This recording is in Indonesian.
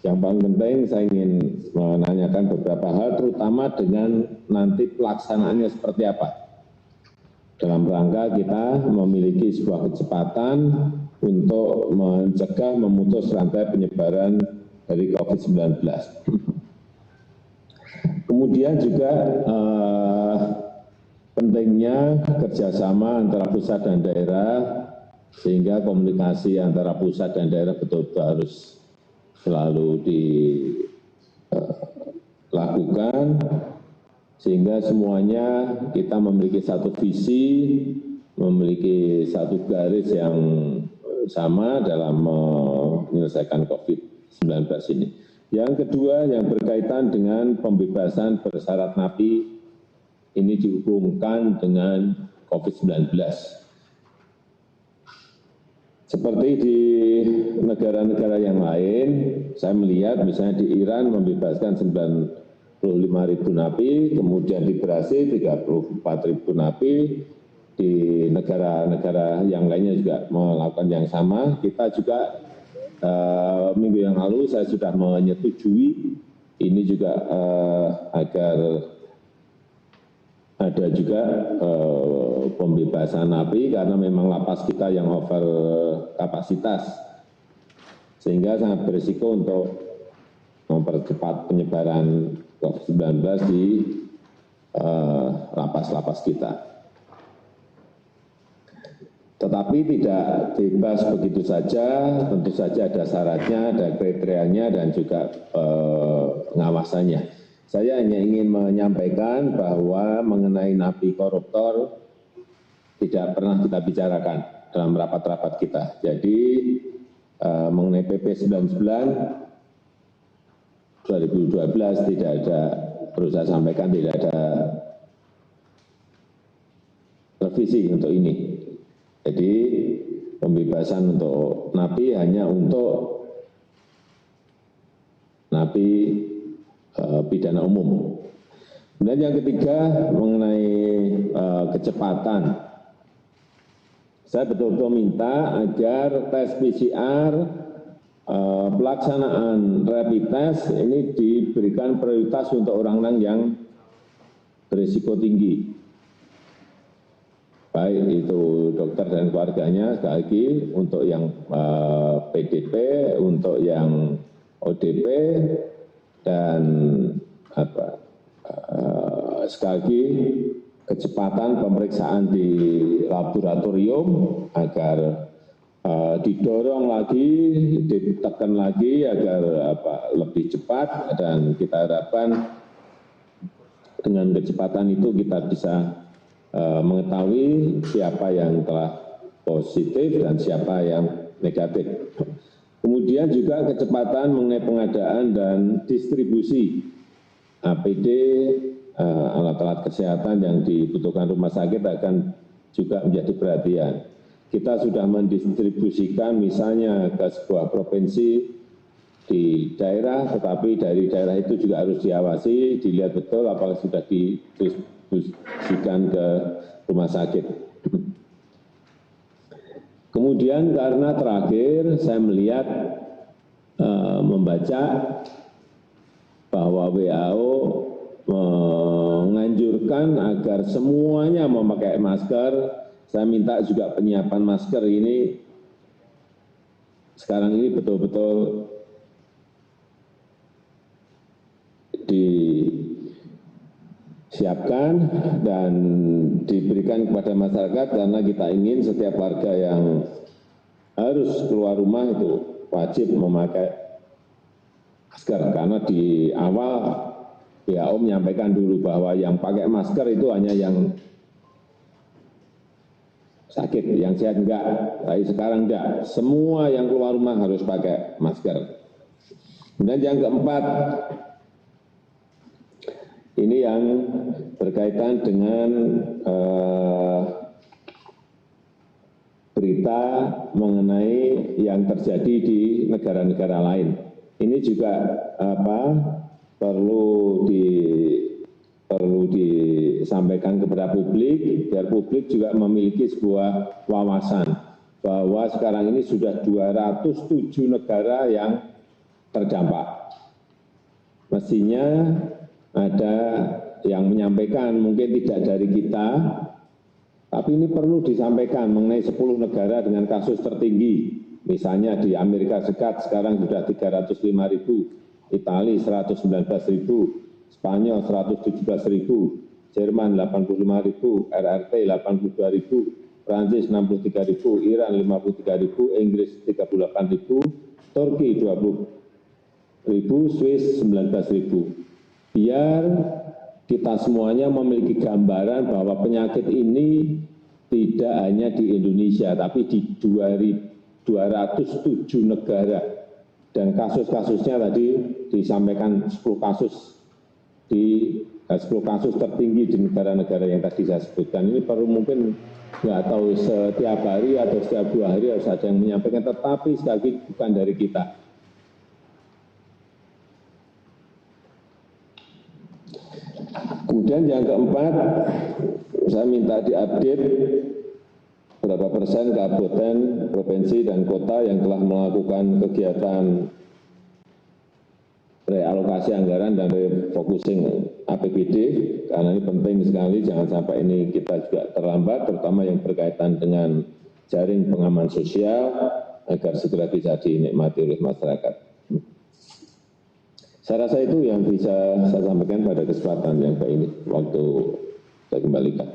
Yang paling penting saya ingin menanyakan beberapa hal, terutama dengan nanti pelaksanaannya seperti apa. Dalam rangka kita memiliki sebuah kecepatan untuk mencegah, memutus rantai penyebaran dari COVID-19. Kemudian juga pentingnya kerjasama antara pusat dan daerah, sehingga komunikasi antara pusat dan daerah betul-betul harus selalu dilakukan, sehingga semuanya kita memiliki satu visi, memiliki satu garis yang sama dalam menyelesaikan COVID-19 ini. Yang kedua, yang berkaitan dengan pembebasan bersyarat napi, ini dihubungkan dengan COVID-19. Seperti di negara-negara yang lain, saya melihat misalnya di Iran membebaskan 95.000 napi, kemudian di Brasil 34.000 napi, di negara-negara yang lainnya juga melakukan yang sama. Kita juga minggu yang lalu saya sudah menyetujui ini juga agar ada juga pembebasan napi karena memang lapas kita yang over kapasitas, sehingga sangat berisiko untuk mempercepat penyebaran COVID-19 di lapas-lapas kita. Tetapi tidak bebas begitu saja, tentu saja ada syaratnya, ada kriterianya, dan juga pengawasannya. Saya hanya ingin menyampaikan bahwa mengenai napi koruptor tidak pernah kita bicarakan dalam rapat-rapat kita. Jadi mengenai PP 99 2012 tidak ada, perlu saya sampaikan, tidak ada revisi untuk ini. Jadi pembebasan untuk napi hanya untuk napi pidana umum. Dan yang ketiga mengenai kecepatan, saya betul-betul minta agar tes PCR, pelaksanaan rapid test ini diberikan prioritas untuk orang-orang yang berisiko tinggi, baik itu dokter dan keluarganya, sekali lagi untuk yang PDP, untuk yang ODP, dan sekali lagi kecepatan pemeriksaan di laboratorium agar didorong lagi, ditekan lagi agar lebih cepat, dan kita harapkan dengan kecepatan itu kita bisa mengetahui siapa yang telah positif dan siapa yang negatif. Kemudian juga kecepatan mengenai pengadaan dan distribusi APD, alat-alat kesehatan yang dibutuhkan rumah sakit akan juga menjadi perhatian. Kita sudah mendistribusikan misalnya ke sebuah provinsi di daerah, tetapi dari daerah itu juga harus diawasi, dilihat betul apakah sudah didistribusikan ke rumah sakit. Kemudian karena terakhir saya melihat, membaca bahwa WHO menganjurkan agar semuanya memakai masker. Saya minta juga penyiapan masker ini sekarang ini betul-betul disiapkan dan diberikan kepada masyarakat, karena kita ingin setiap warga yang harus keluar rumah itu wajib memakai masker, karena di awal WHO menyampaikan dulu bahwa yang pakai masker itu hanya yang sakit, yang sehat enggak. Tapi sekarang enggak, semua yang keluar rumah harus pakai masker. Dan yang keempat, ini yang berkaitan dengan berita mengenai yang terjadi di negara-negara lain. Ini juga perlu disampaikan kepada publik, biar publik juga memiliki sebuah wawasan bahwa sekarang ini sudah 207 negara yang terdampak. Mestinya ada yang menyampaikan, mungkin tidak dari kita, tapi ini perlu disampaikan mengenai 10 negara dengan kasus tertinggi. Misalnya di Amerika Serikat sekarang sudah 305.000, Italia 119.000, Spanyol 117.000, Jerman 85.000, RRT 82.000, Prancis 63.000, Iran 53.000, Inggris 38.000, Turki 20.000, Swiss 19.000. Biar kita semuanya memiliki gambaran bahwa penyakit ini tidak hanya di Indonesia, tapi di 207 negara. Dan kasus-kasusnya tadi disampaikan 10 kasus tertinggi di negara-negara yang tadi saya sebutkan. Ini perlu mungkin nggak tahu setiap hari atau setiap 2 hari harus ada yang menyampaikan, tetapi sekali lagi bukan dari kita. Kemudian yang keempat, saya minta diupdate berapa persen kabupaten, provinsi, dan kota yang telah melakukan kegiatan realokasi anggaran dan refocusing APBD, karena ini penting sekali, jangan sampai ini kita juga terlambat, terutama yang berkaitan dengan jaring pengaman sosial, agar segera bisa dinikmati oleh masyarakat. Saya rasa itu yang bisa saya sampaikan pada kesempatan yang baik ini, waktu saya kembalikan.